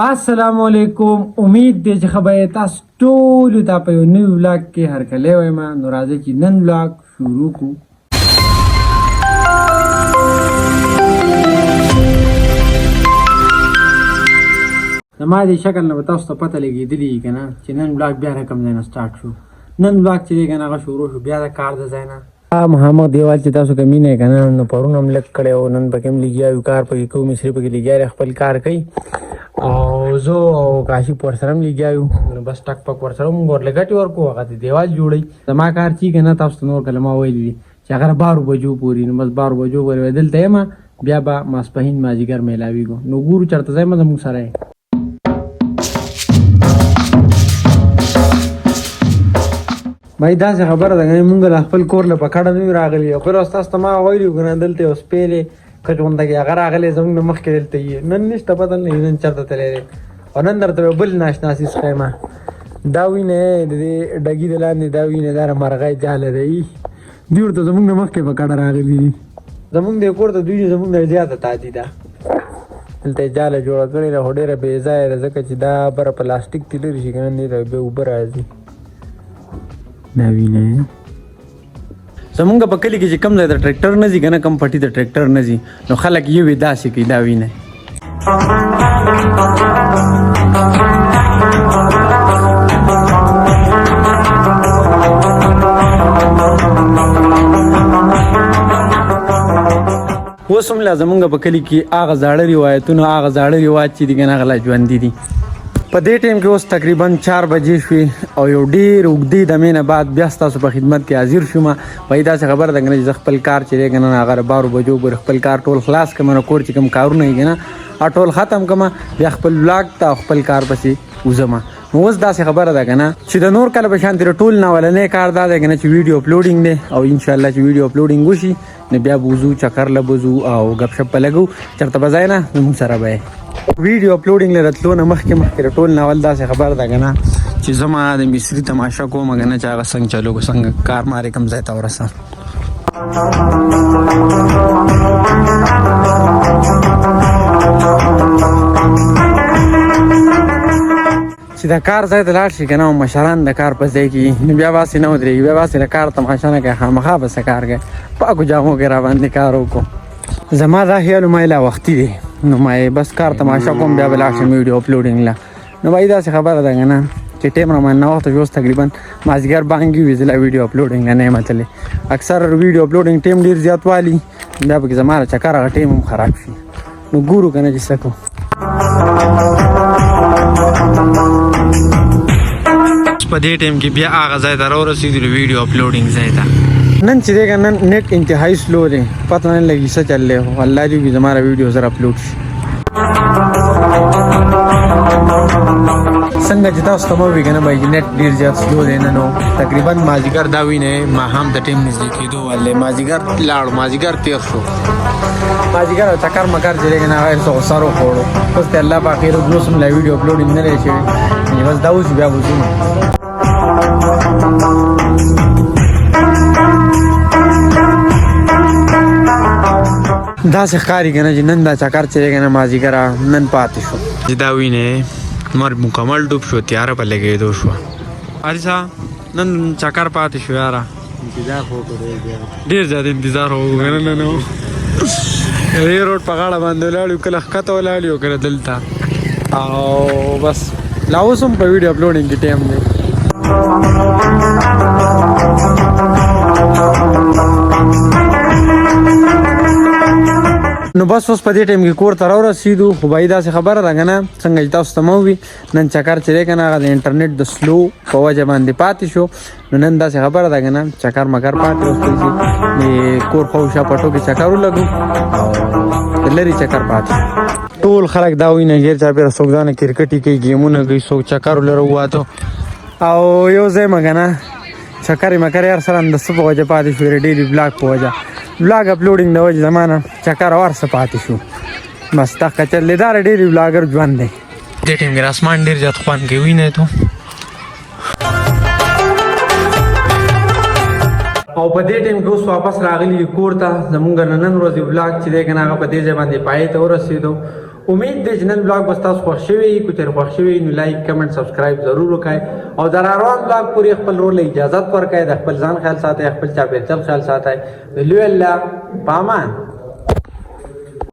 السلام علیکم. امید دی چې خبره تاسو ټول ته په یو نوی ولاګ کې هرکلی وایم. نو راځئ چې نن ولاګ شروع کړو. زما دې شکل نه به تاسو ته پته لګېدلي وي که نه چې نن ولاګ بیا رقم ځای نه سټارټ شو. نن ولاګ چې دی که نه هغه شروع شو بیا د کار د ځای نه. مخامخ دیوال چې تاسو که مینه که نه نو پرون هم لږ کړی و، نن پکې هم لګیا یو کار پکې کوو، مصري پکې لګیا دی خپل کار کوي او زه او کاشف ورسره هم لګیا یو. نو بس ټک پک ورسره موږ ورله ګټې ورکړو، هغه د دیوال جوړوي. زما کار چې که نه تاسو ته نور کله ما ویلي دي چې هغه 12 بجو پورې، نو بس 12 بجو پورې دلته یم، بیا به ماسپښین مازدیګر میلاویږو. نو ګورو چېرته ځای مه زموږ سره یې. بھائی داسې خبره ده که مونږ له خپل کور له په کډه نه یو راغلي. او خو ستاسو ته ما ویلي وو که نه دلته یو سپیلې کچغونډکې هغه راغلی زموږ نه مخکې دلته یې. نن نشته پته نه نن چېرته تللی دی. او نن درته یو بل ناشنا څیز ښیم. دا وینې د دې ډګي د لاندې دا وینې دا مرغۍ جاله دی. دوی ورته زموږ نه مخکې په کډه راغلي دي. زموږ دې کور ته دوی زموږ نه زیاته تادي ده. دلته یې جاله جوړه کړې ده خو ډېره بې ځایه ده ځکه چې دا بره پلاستیک تې لرې شي که نه دې ته بیا اوبه راځي. دا وینه زمونږ په کلي کې چې کم ځای د ټریکټر نه ځي که نه کم پټي د ټریکټر نه ځي نو خلک یو یې داسې کوي. دا وینه اوس هم لا زمونږ په کلي کې هغه زاړه روایتونه هغه زاړه رواج چې دي که نه هغه لا ژوندي دي. په دې ټایم کې اوس تقریبا 4 بجې شوې او یو ډېر اوږدې دمې نه بعد بیا ستاسو په خدمت کې حاضر شوم. وایي داسې خبره ده که نه چې زه خپل کار چې دی که نه هغه 12 بجو پورې خپل کار ټول خلاص کړم، نو کور چې کوم کارونه وي که نه ټول ختم کړم، بیا خپل ولاګ ته او خپل کار پسې وځم. نو اوس داسې خبره ده که نه چې د نور کله په شان تېره ټول نه اولنی کار دا دی که نه چې ویډیو اپلوډینګ دی او انشاءالله چې ویډیو اپلوډینګ وشي نو بیا به وځو چکر له به ځو او ګپ شپ به لګو چېرته به ځای نه زموږ سره به ویډیو اپلوډینګ له راتلو نه مخکې د ټول نه اول داسې خبره ده که نه چې زما د مصري تماشه کوم که نه چې هغه څنګه چلو کو څنګه کار مارې کوم ځای ته ورسم. چې د کار ځای ته لاړ شي که نه مشران د کار په ځای کې نو بیا باسې نه ودرېږي، بیا باسې د کار تماشه نه کوي، خامخا به څه کار کوي، پاکو جامو کې راباندې کار وکړو. زما دا خیال ما یې لا وختي دی نو ما یې بس کار تماشه کوم بیا به لاړ شم ویډیو اپلوډینګ له. نو بھائی داسې خبره ده که نه چې ټایم رامن نه وخته اوس تقریبا مازدیګر بانګي وي زه لا ویډیو اپلوډینګ نه یم تللی. اکثر ویډیو اپلوډینګ ټایم ډېر زیات والي بیا پکې زما د چکر هغه ټایم هم خراب شي. نو ګورو که نه چې څه کوو. په دې ټایم کې بیا هغه ځای ته راورسېدلو ویډیو اپلوډینګ ځای ته. نن چې دی که نن نیټ انتهایي سلو دی، پته نه لګي څه چل دی، خو الله دې وکړي زما ویډیو زر اپلوډ شي. څنګه چې تاسو ته مه وي که نه بھائی نیټ ډېر زیات سلو دی نن نو تقریبا مازدیګر دا وینئ ماښام ته ټایم نږدې کېدو والی مازدیګر لاړو مازدیګر تېر شو. مازدیګر او چکر مکر چې دی که نه هغه څه سر وخوړو. اوس ته الله په خیر اوس هم لا ویډیو اپلوډینګ نه دی شوی بس دا وشي بیا به ځو. داسې ښکاري که نه چې نن دا چکر چې دی که نه مازدیګره نن پاتې شو. چې دا وینې لمر مکمل ډوب شو، تیاره په لګېدو شوه. حارثه نن چکر پاتې شو یاره، انتظار خو ډېر زیات انتظار وکړو که نه نن دې روډ په غاړه باندې ولاړ یو، کله ښکته ولاړ یو کله دلته او بس لا اوس هم په ویډیو اپلوډینګ کې ټایم دی. نو بس اوس په دې ټایم کې کور ته راورسېدو. خو بھائی داسې خبره ده که نه څنګه چې تاسو ته مه وي نن چکر چې دی که نه هغه د انټرنیټ د سلو په وجه باندې پاتې شو. نو نن داسې خبره ده که نه چکر مکر پاتې وستل چې د کور خواوشا پټو کې چکر ولګو او د لرې چکر پاتې. ټول خلک دا وینه غیر چاپېره څوک ځانه کرکټي کوي، ګیمونه کوي، څوک چکر ولره وواتو او یو ځای مه که نه چکرې مکرې هر سره هم د څه په وجه پاتې شو ډېرې بلاګ په وجه ولاګ اپلوډینګ د وجې زما نه چکر او هر څه پاتې شو. بس دغه چلېداره ډېرې ولاګر ژوند دی. دې ټایم کې اسمان ډېر زیات خوند کوي وینئ تو. او په دې ټایم کې اوس واپس راغلی کور ته. زمونږ ننن ورځې ولاګ چې دی که نه هغه په دې ځای باندې پای ته ورسېدو. امید دی چې نن بلاګ به تاسو خوښ شوی کو تر خوښ شوی نو لایک کمنټ سبسکرایب ضرور وکړئ او در روان بلاګ پوری خپل رول اجازه ورکړئ د خپل ځان خیال ساتئ خپل چاپیریال خیال ساتئ ویلو الله پامان